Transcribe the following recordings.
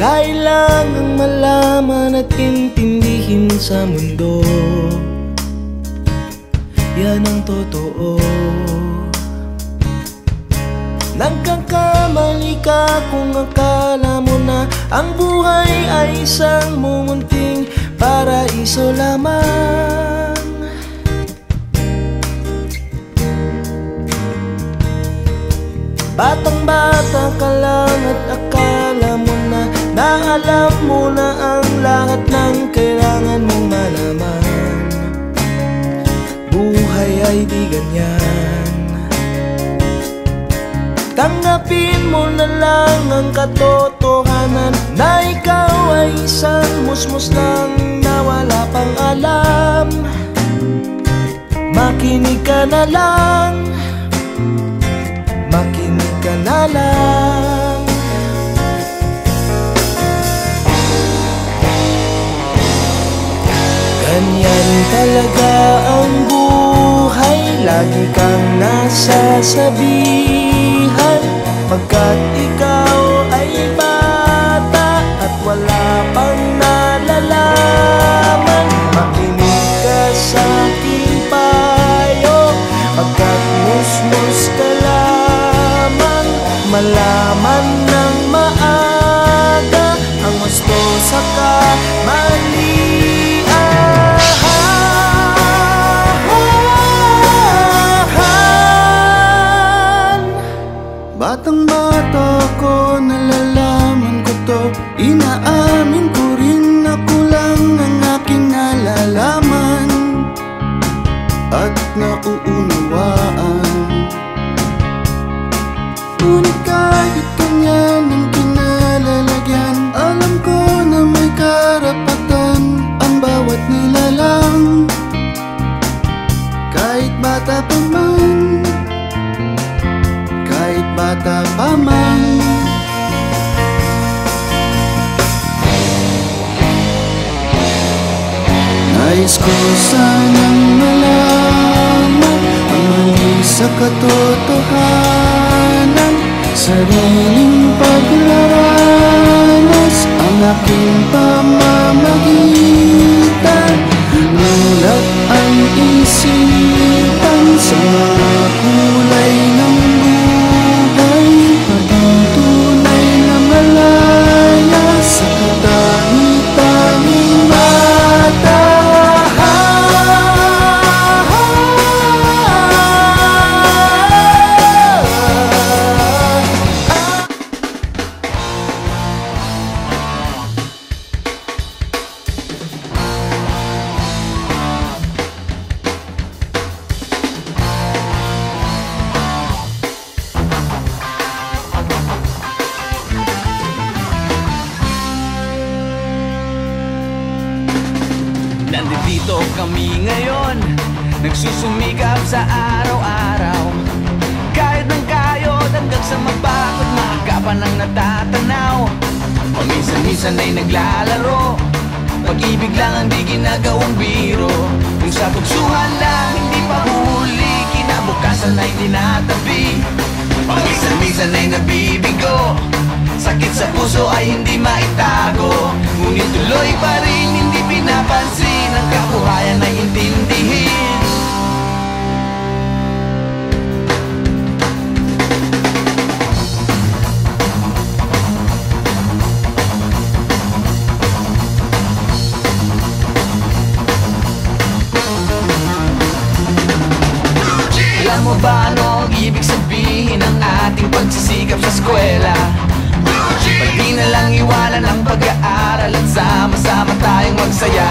Kailangang malaman at intindihin sa mundo, yan ang totoo. Nagkakamali ka kung akala mo na ang buhay ay isang mumunting paraiso lamang. Batang-bata ka lang at akala mo na alam mo na ang lahat ng kailangan mong malaman. Buhay ay di ganyan. Tanggapin mo na lang ang katotohanan na ikaw ay isang musmus lang na wala pang alam. Makinig ka na lang, makinig ka na lang. Ganyan talaga ang buhay, lagi kang nasasabihan, pagkat ikaw ay bata at wala pang nalalaman. Makinig ka sa aking payo, pagkat musmus ka lamang. Malaman ng maaga ang gusto sa kamali. Batang-bata ko, nalalaman ko to, inaamin ko rin ako lang ang aking nalalaman at nauunawaan. Ngunit kahit ganyan ang kinalalagyan, alam ko na may karapatan ang bawat nilalang. Kahit bata pa man, kahit bata pa man. Nais ko sanang malaman ang mali sa katotohanan, sariling paglaranas ang aking pamamagitan. Mulat ang isipan sa mga kulay ng buhay, maging tunay na malaya sa katangi-tanging mata. Nandito kami ngayon, nagsusumikap sa araw-araw. Kahit ng kayod hanggang sa mabakot, maagapan ang natatanaw. Paminsan-minsan ay naglalaro, pag-ibig lang ang di ginagawang biro. Kung sa tuksuhan lang hindi pa huli, kinabukasan ay tinatabi. Paminsan-minsan ay nabibigo, sakit sa puso ay hindi maitago. Ngunit tuloy pa rin hindi pinapansin, ang kabuhayan ay intindihin. Alam mo ba ano ang ibig sabihin ng ating pagsisikap sa eskwela? Ba't di na lang iwanan ang pag-aaral at sama-sama tayong magsaya?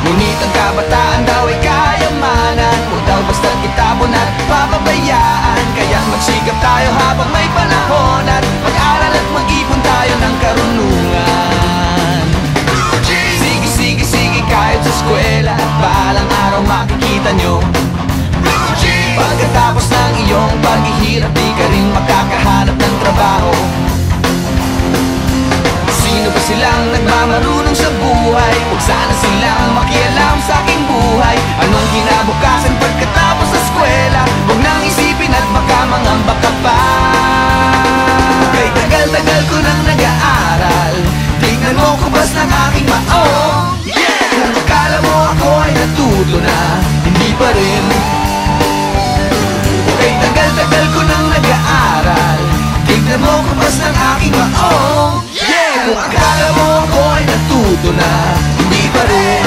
Ngunit ang kabataan daw ay kayamanan, huwag daw basta't itapon at papabayaan. Kaya't magsikap tayo habang may panahon at mag-aral at mag-ipon tayo ng karunungan. Sige, kahit sa eskwela at balang araw makikita nyo, pagkatapos ng iyong paghihirap, di ka rin makakahanap ng trabaho. Sino ba silang nagmamarunong sa buhay? Huwag sana silang makialam sa aking buhay. Anong kinabukasan pagkatapos sa eskwela? Huwag nang isipin at baka mangamba ka pa. Kay tagal-tagal ko aking maong. Kung akala mo ako ay natuto na, hindi pa rin. Kay tagal-tagal ko nang nag-aaral, tignan mo kapas ng aking maong. Kung akala mo ako ay natuto na, hindi pa rin.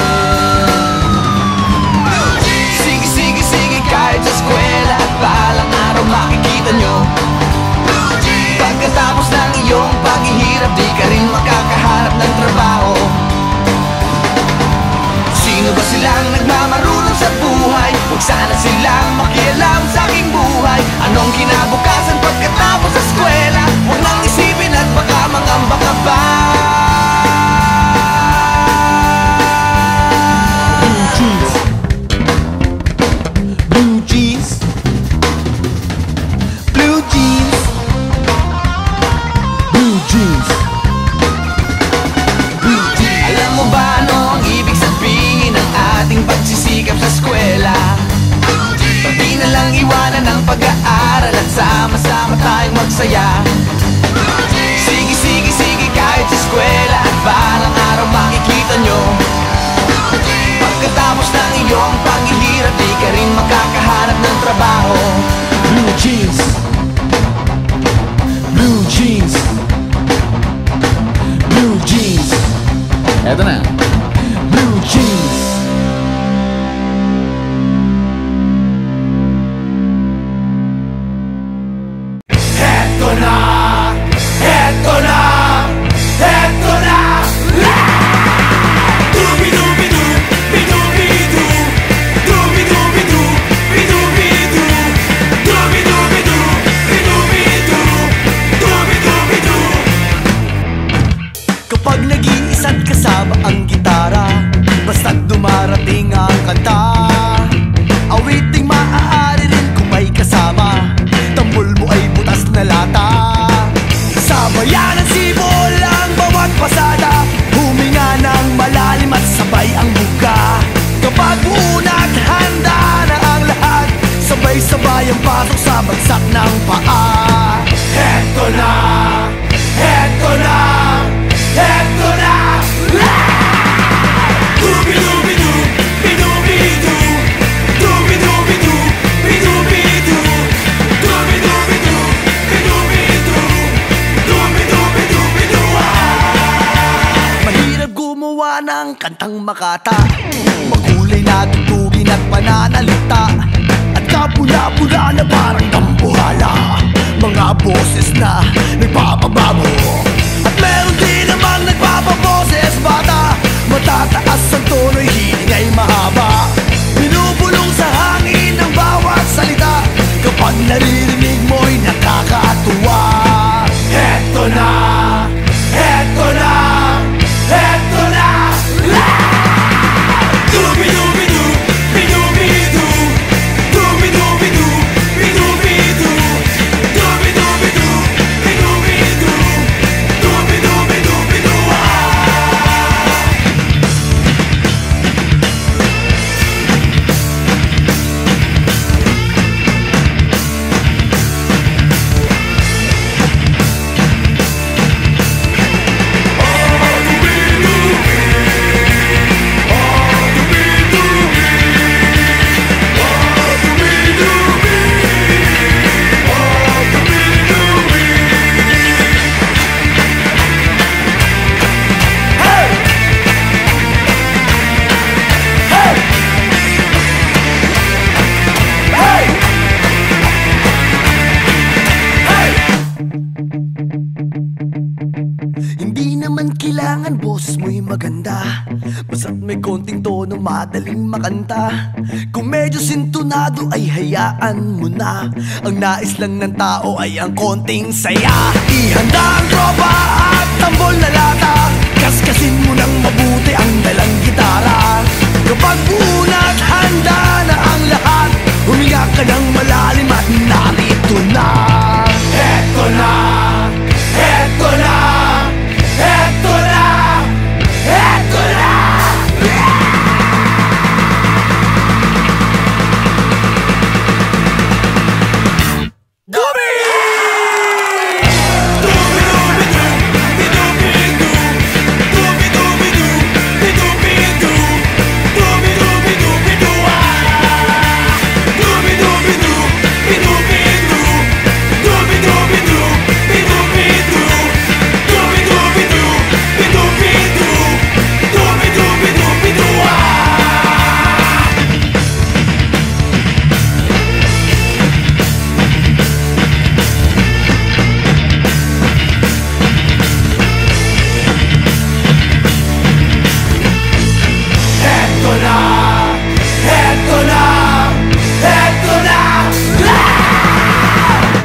Sige, sige, sige, kahit sa eskwela at balang araw makikita nyo. Pagkatapos ng iyong paghihirap, di ka rin makakahanap ng trabaho. Sino ba silang nagmamarunong sa buhay? Huwag sana silang makialam sa aking buhay. Anong kinabukasan pagkatapos sa eskwela? Huwag nang isipin at baka mangamba ka pa. Blue jeans, blue jeans, blue jeans, blue jeans, blue jeans. Alam mo ba ano ang ibig sabihin ng ating pagsisikap sa eskwela? Pati na lang iwanan ang pag-aaral at sama-sama tayong magsaya. Sige, sige, sige, kahit sa eskwela at balang araw makikita nyo. Pagkatapos ng iyong paghihirap, di ka rin makakahanap ng trabaho. Blue jeans, blue jeans, blue jeans. Eto na, blue jeans. Eto na, eto na, eto na. Dubi-dubi-du, bi-dubi-du, dubi-dubi-du, bi-dubi-du, dubi-dubi-du, bi-dubi-du, dubi-dubi-du. Kapag nag-iisa't kasama ang gitara, basta't dumarating ang kanta, awiting maaari rin kung may kasama, tambol mo ay butas na lata. Sa bayan ng sibol ang bawat pasada, huminga ng malalim at sabay ang buka. Kapag una't handa na ang lahat, sabay-sabay ang pasok sa bagsak ng paa. Eto na, eto na, eto na. Dubi-dubi-du, bi-dubi-du, dubi-dubi-du, bi-dubi-du, dubi-dubi-du, bi-dubi-du, dubi-dubi-du, bi-du. Mahirap gumawa ng kantang makata, makulay na tugtugin at pananalita, at kapula-pula na parang dambuhala, mga boses na nagpapabago. At meron din namang nagpapaboses bata, matataas ang tono'y hiling ay mahaba, binubulong sa hangin ang bawat salita, kapag naririnig mo'y nakakatuwa. Eto na, eto na, eto na. Dubi-dubi-du, bi-dubi-du, dubi-dubi-du, bi-dubi-du, dubi-dubi-du, bi-dubi-du, dubi-dubi-du, bi-du. Hindi naman kailangan boses mo'y maganda, basta't may konting tono madaling makanta. Kung medyo sintonado ay hayaan mo na, ang nais lang ng tao ay ang konting saya. Ihanda ang tropa at tambol na lata, kaskasin mo ng mabuti